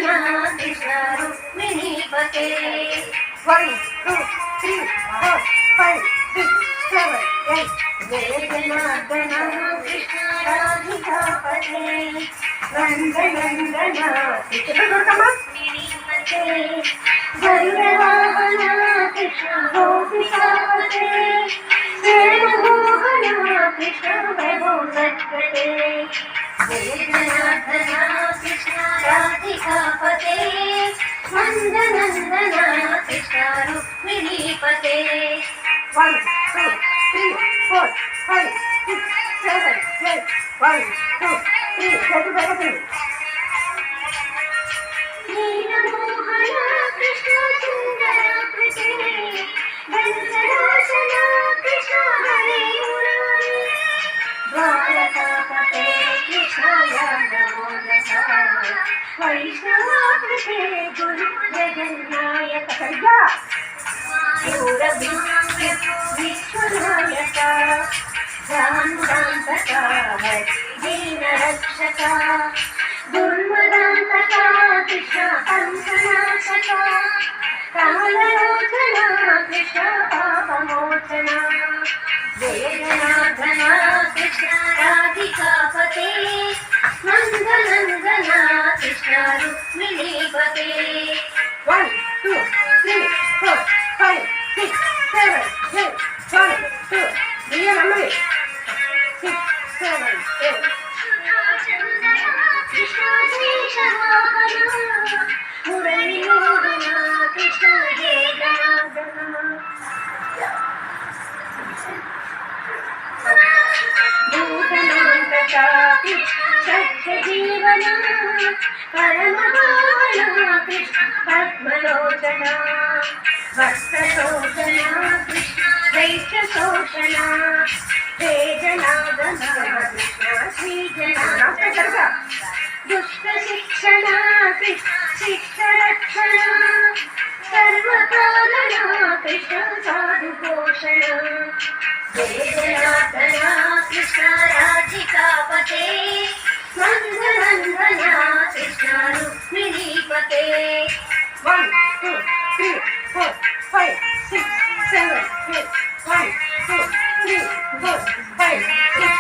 कृष्ण रुक्मिणीपते 1 2 3 4 5 6 7 8 जय जनार्दन कृष्ण राधिकापते नंदनंदन कृष्णीपते गरुडवाहन कृष्ण गोपिकापते प्रेममोहन कृष्ण प्रभो सत्पते जय जनार्दन कृष्ण राधिकापते नंदनंदन कृष्ण रुक्मिणीपते 1 2 3 4 5 6 7 8 1 2 3 नीलमोहन कृष्ण सुंदर कृते वंशनाशन कृष्ण हरे मुरारे द्वारकापते कृष्णाय नमो नमः वैष्णवाकृते गुरु जगन्नायक विश्वनायक जानुदान्तक दीनरक्षक दुर्मदान्तक कृष्ण पंचनाशक काललोचन कृष्ण पापमोचन जय जनार्दन कृष्ण राधिकापते नंदनंदन कृष्ण रुक्मिणीपते 1 2 3 4 5 6 7 8 1 2 3 6 7 8 कृष्ण शेषवाहन मुरलीमोहन कृष्ण जय जनार्दन भूतनान्तक सत्यजीवन परमभावन कृष्ण पद्मलोचन भक्तशोषण कृष्ण दैत्यशोषण जय जनार्दन कृष्ण श्रीजनार्दन दुष्टशिक्षण कृष्ण शिष्टरक्षण सर्वकारण कृष्ण साधुपोषण जय जनार्दन कृष्ण राधिकापते नंदनंदन कृष्ण रुक्मिणीपते 1 2 3 4 5 6 7 8 1 2 3 4 5 6